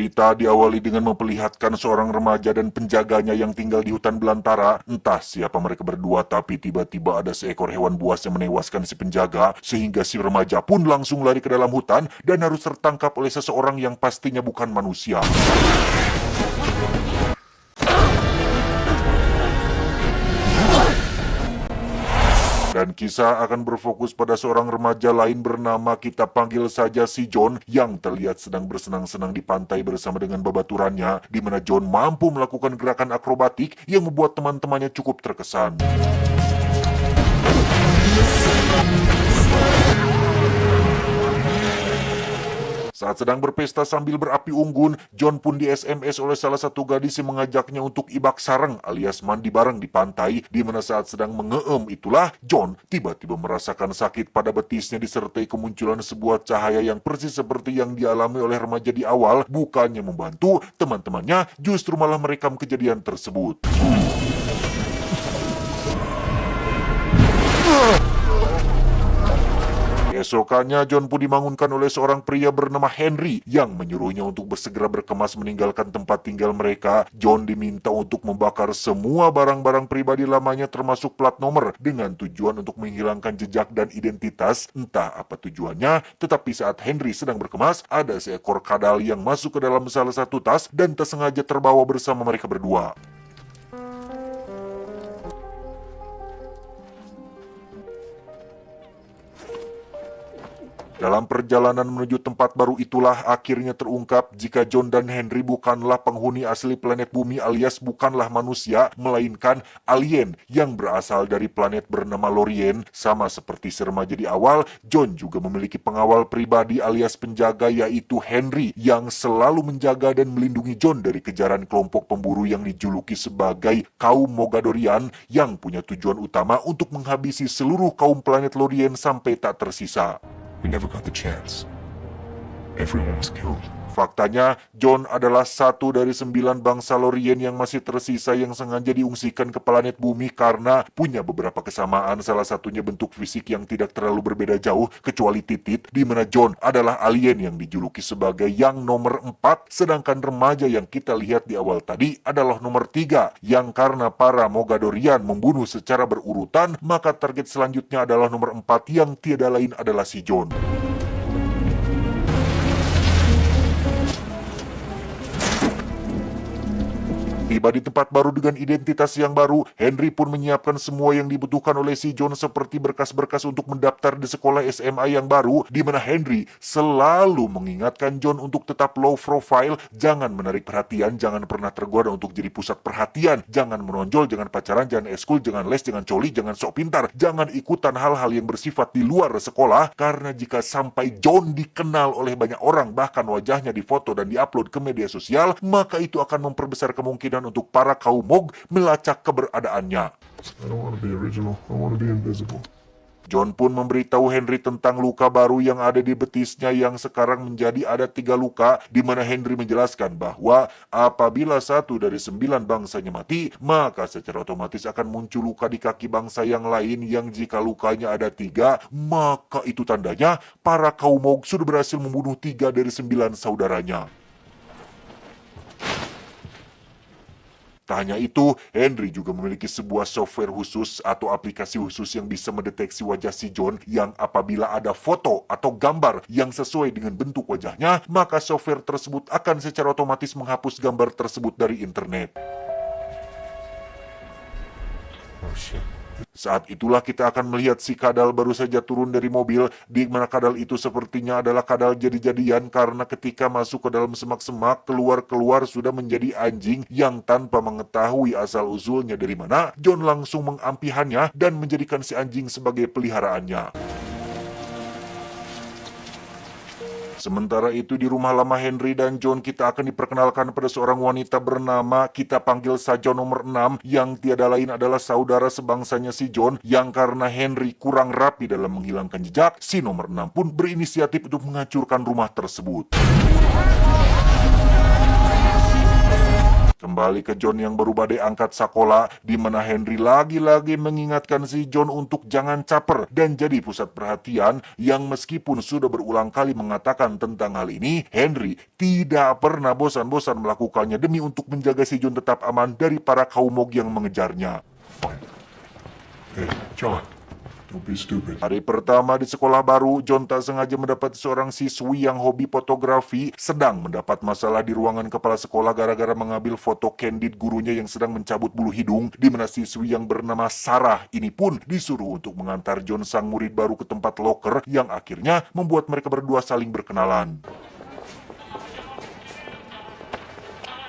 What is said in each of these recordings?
Cerita diawali dengan memperlihatkan seorang remaja dan penjaganya yang tinggal di hutan belantara. Entah siapa mereka berdua, tapi tiba-tiba ada seekor hewan buas yang menewaskan si penjaga, sehingga si remaja pun langsung lari ke dalam hutan dan harus tertangkap oleh seseorang yang pastinya bukan manusia. Dan kisah akan berfokus pada seorang remaja lain bernama, kita panggil saja si John, yang terlihat sedang bersenang-senang di pantai bersama dengan babaturannya, di mana John mampu melakukan gerakan akrobatik yang membuat teman-temannya cukup terkesan. Saat sedang berpesta sambil berapi unggun, John pun di SMS oleh salah satu gadis yang mengajaknya untuk ibak sareng alias mandi bareng di pantai, di mana saat sedang mengeem itulah John tiba-tiba merasakan sakit pada betisnya disertai kemunculan sebuah cahaya yang persis seperti yang dialami oleh remaja di awal. Bukannya membantu, teman-temannya justru malah merekam kejadian tersebut. Keesokannya, John pun dibangunkan oleh seorang pria bernama Henry yang menyuruhnya untuk bersegera berkemas meninggalkan tempat tinggal mereka. John diminta untuk membakar semua barang-barang pribadi lamanya termasuk plat nomor dengan tujuan untuk menghilangkan jejak dan identitas. Entah apa tujuannya, tetapi saat Henry sedang berkemas, ada seekor kadal yang masuk ke dalam salah satu tas dan tersengaja terbawa bersama mereka berdua. Dalam perjalanan menuju tempat baru itulah akhirnya terungkap jika John dan Henry bukanlah penghuni asli planet bumi alias bukanlah manusia, melainkan alien yang berasal dari planet bernama Lorien. Sama seperti si remaja di awal, John juga memiliki pengawal pribadi alias penjaga yaitu Henry yang selalu menjaga dan melindungi John dari kejaran kelompok pemburu yang dijuluki sebagai kaum Mogadorian yang punya tujuan utama untuk menghabisi seluruh kaum planet Lorien sampai tak tersisa. We never got the chance. Everyone was killed. Faktanya, John adalah satu dari 9 bangsa Lorien yang masih tersisa yang sengaja diungsikan ke planet bumi karena punya beberapa kesamaan, salah satunya bentuk fisik yang tidak terlalu berbeda jauh kecuali titit, di mana John adalah alien yang dijuluki sebagai yang nomor 4, sedangkan remaja yang kita lihat di awal tadi adalah nomor 3, yang karena para Mogadorian membunuh secara berurutan, maka target selanjutnya adalah nomor 4 yang tiada lain adalah si John. Tiba di tempat baru dengan identitas yang baru, Henry pun menyiapkan semua yang dibutuhkan oleh si John seperti berkas-berkas untuk mendaftar di sekolah SMA yang baru, di mana Henry selalu mengingatkan John untuk tetap low profile, jangan menarik perhatian, jangan pernah tergoda untuk jadi pusat perhatian, jangan menonjol, jangan pacaran, jangan eskul, jangan les, jangan coli, jangan sok pintar, jangan ikutan hal-hal yang bersifat di luar sekolah, karena jika sampai John dikenal oleh banyak orang, bahkan wajahnya difoto dan diupload ke media sosial, maka itu akan memperbesar kemungkinan untuk para kaum Mog melacak keberadaannya. I don't want to be original. I want to be invisible. John pun memberitahu Henry tentang luka baru yang ada di betisnya yang sekarang menjadi ada 3 luka, di mana Henry menjelaskan bahwa apabila 1 dari 9 bangsanya mati, maka secara otomatis akan muncul luka di kaki bangsa yang lain yang jika lukanya ada 3, maka itu tandanya para kaum Mog sudah berhasil membunuh 3 dari 9 saudaranya. Tak hanya itu, Henry juga memiliki sebuah software khusus atau aplikasi khusus yang bisa mendeteksi wajah si John yang apabila ada foto atau gambar yang sesuai dengan bentuk wajahnya, maka software tersebut akan secara otomatis menghapus gambar tersebut dari internet. Oh shit. Saat itulah kita akan melihat si kadal baru saja turun dari mobil, di mana kadal itu sepertinya adalah kadal jadi-jadian karena ketika masuk ke dalam semak-semak, keluar-keluar sudah menjadi anjing yang tanpa mengetahui asal-usulnya dari mana, John langsung mengampihannya dan menjadikan si anjing sebagai peliharaannya. Sementara itu di rumah lama Henry dan John, kita akan diperkenalkan pada seorang wanita bernama, kita panggil saja nomor 6, yang tiada lain adalah saudara sebangsanya si John, yang karena Henry kurang rapi dalam menghilangkan jejak, si nomor 6 pun berinisiatif untuk menghancurkan rumah tersebut. Kembali ke John yang baru badai angkat sakola, di mana Henry lagi-lagi mengingatkan si John untuk jangan caper dan jadi pusat perhatian, yang meskipun sudah berulang kali mengatakan tentang hal ini, Henry tidak pernah bosan-bosan melakukannya demi untuk menjaga si John tetap aman dari para kaum Mog yang mengejarnya. Hey, John, don't be stupid. Hari pertama di sekolah baru, John tak sengaja mendapat seorang siswi yang hobi fotografi sedang mendapat masalah di ruangan kepala sekolah gara-gara mengambil foto candid gurunya yang sedang mencabut bulu hidung, di mana siswi yang bernama Sarah ini pun disuruh untuk mengantar John sang murid baru ke tempat loker yang akhirnya membuat mereka berdua saling berkenalan.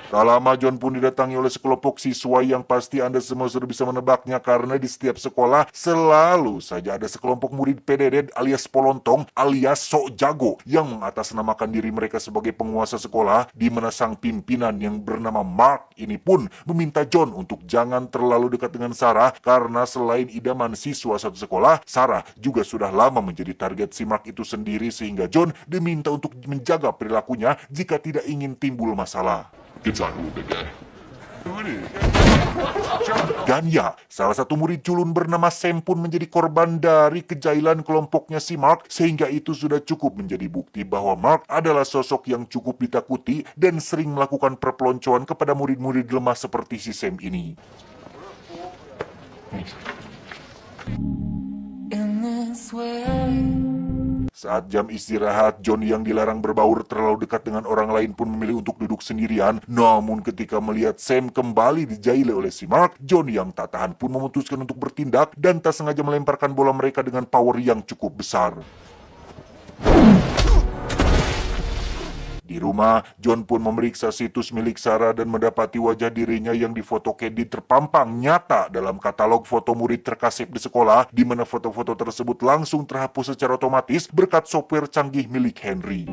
Tak lama John pun didatangi oleh sekelompok siswa yang pasti Anda semua sudah bisa menebaknya, karena di setiap sekolah selalu saja ada sekelompok murid PDD alias polontong alias sok jago yang mengatasnamakan diri mereka sebagai penguasa sekolah, di mana sang pimpinan yang bernama Mark ini pun meminta John untuk jangan terlalu dekat dengan Sarah, karena selain idaman siswa satu sekolah, Sarah juga sudah lama menjadi target si Mark itu sendiri, sehingga John diminta untuk menjaga perilakunya jika tidak ingin timbul masalah. Get on, little big guy. Dan ya, salah satu murid culun bernama Sam pun menjadi korban dari kejailan kelompoknya si Mark, sehingga itu sudah cukup menjadi bukti bahwa Mark adalah sosok yang cukup ditakuti dan sering melakukan perpeloncoan kepada murid-murid lemah seperti si Sam ini. In this way. Saat jam istirahat, John yang dilarang berbaur terlalu dekat dengan orang lain pun memilih untuk duduk sendirian. Namun ketika melihat Sam kembali dijaili oleh si Mark, John yang tak tahan pun memutuskan untuk bertindak dan tak sengaja melemparkan bola mereka dengan power yang cukup besar. Di rumah, John pun memeriksa situs milik Sarah dan mendapati wajah dirinya yang difoto candid terpampang nyata dalam katalog foto murid terkasih di sekolah, di mana foto-foto tersebut langsung terhapus secara otomatis berkat software canggih milik Henry.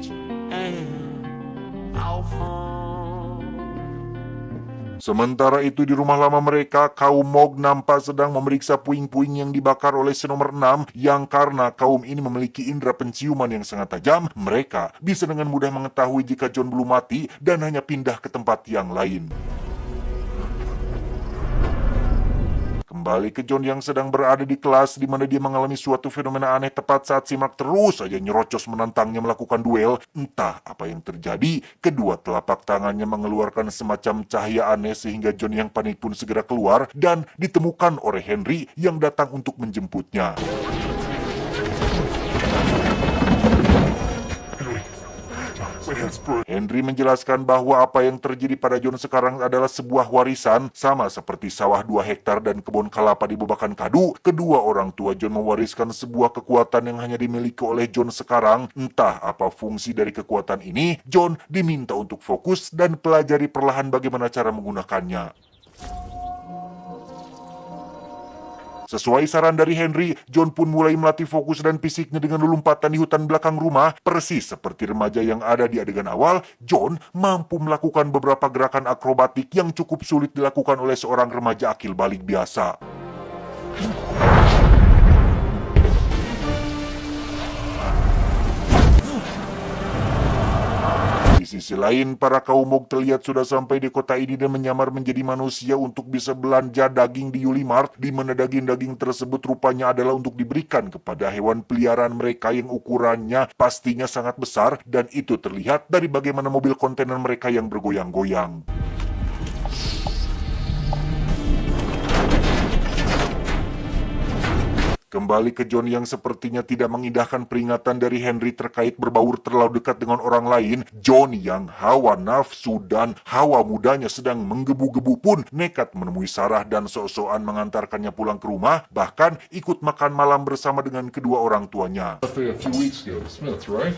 Sementara itu di rumah lama mereka, kaum Mog nampak sedang memeriksa puing-puing yang dibakar oleh si nomor 6, yang karena kaum ini memiliki indera penciuman yang sangat tajam, mereka bisa dengan mudah mengetahui jika John belum mati dan hanya pindah ke tempat yang lain. Kembali ke John yang sedang berada di kelas, di mana dia mengalami suatu fenomena aneh tepat saat si Mark terus saja nyerocos menantangnya melakukan duel. Entah apa yang terjadi, kedua telapak tangannya mengeluarkan semacam cahaya aneh sehingga John yang panik pun segera keluar dan ditemukan oleh Henry yang datang untuk menjemputnya. Henry menjelaskan bahwa apa yang terjadi pada John sekarang adalah sebuah warisan, sama seperti sawah 2 hektar dan kebun kelapa di Babakan Kadu. Kedua orang tua John mewariskan sebuah kekuatan yang hanya dimiliki oleh John sekarang. Entah apa fungsi dari kekuatan ini, John diminta untuk fokus dan pelajari perlahan bagaimana cara menggunakannya. Sesuai saran dari Henry, John pun mulai melatih fokus dan fisiknya dengan lompatan di hutan belakang rumah. Persis seperti remaja yang ada di adegan awal, John mampu melakukan beberapa gerakan akrobatik yang cukup sulit dilakukan oleh seorang remaja akil balik biasa. Di sisi lain, para kaum Mog terlihat sudah sampai di kota ini dan menyamar menjadi manusia untuk bisa belanja daging di Yulimart, di mana daging-daging tersebut rupanya adalah untuk diberikan kepada hewan peliharaan mereka yang ukurannya pastinya sangat besar, dan itu terlihat dari bagaimana mobil kontainer mereka yang bergoyang-goyang. Kembali ke John yang sepertinya tidak mengindahkan peringatan dari Henry terkait berbaur terlalu dekat dengan orang lain. John yang hawa nafsu dan hawa mudanya sedang menggebu-gebu pun nekat menemui Sarah dan sok-sokan mengantarkannya pulang ke rumah, bahkan ikut makan malam bersama dengan kedua orang tuanya. A few weeks ago, Smith, right?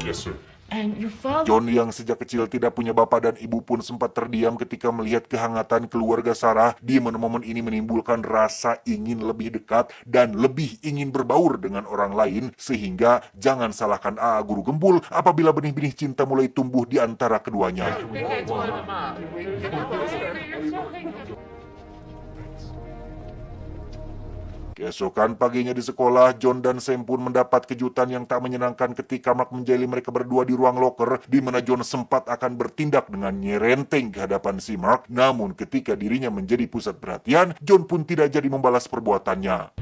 Yes, sir. And your father. John yang sejak kecil tidak punya bapak dan ibu pun sempat terdiam ketika melihat kehangatan keluarga Sarah, di mana momen ini menimbulkan rasa ingin lebih dekat dan lebih ingin berbaur dengan orang lain, sehingga jangan salahkan AA Guru Gembul apabila benih-benih cinta mulai tumbuh di antara keduanya. Keesokan paginya di sekolah, John dan Sam pun mendapat kejutan yang tak menyenangkan ketika Mark menjali mereka berdua di ruang loker, di mana John sempat akan bertindak dengan nyerenteng ke hadapan si Mark. Namun ketika dirinya menjadi pusat perhatian, John pun tidak jadi membalas perbuatannya.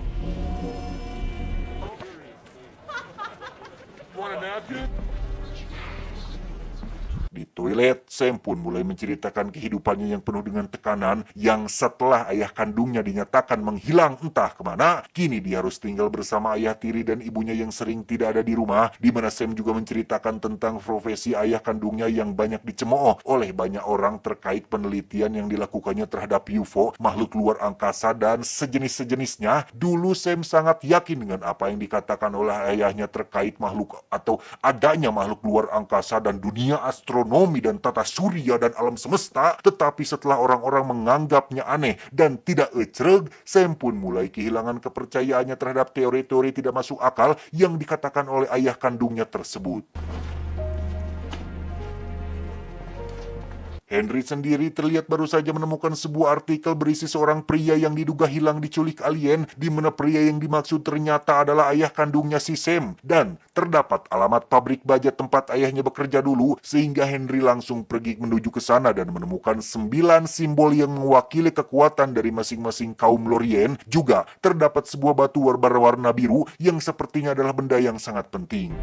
Di toilet, Sam pun mulai menceritakan kehidupannya yang penuh dengan tekanan, yang setelah ayah kandungnya dinyatakan menghilang entah kemana, kini dia harus tinggal bersama ayah tiri dan ibunya yang sering tidak ada di rumah, di mana Sam juga menceritakan tentang profesi ayah kandungnya yang banyak dicemooh oleh banyak orang terkait penelitian yang dilakukannya terhadap UFO, makhluk luar angkasa, dan sejenis-sejenisnya. Dulu Sam sangat yakin dengan apa yang dikatakan oleh ayahnya terkait makhluk atau adanya makhluk luar angkasa dan dunia astronomi dan tata surya dan alam semesta, tetapi setelah orang-orang menganggapnya aneh dan tidak ecreg, Sam pun mulai kehilangan kepercayaannya terhadap teori-teori tidak masuk akal yang dikatakan oleh ayah kandungnya tersebut. Henry sendiri terlihat baru saja menemukan sebuah artikel berisi seorang pria yang diduga hilang diculik alien, di mana pria yang dimaksud ternyata adalah ayah kandungnya si Sam, dan terdapat alamat pabrik baja tempat ayahnya bekerja dulu, sehingga Henry langsung pergi menuju ke sana dan menemukan 9 simbol yang mewakili kekuatan dari masing-masing kaum Lorien. Juga terdapat sebuah batu berwarna biru yang sepertinya adalah benda yang sangat penting.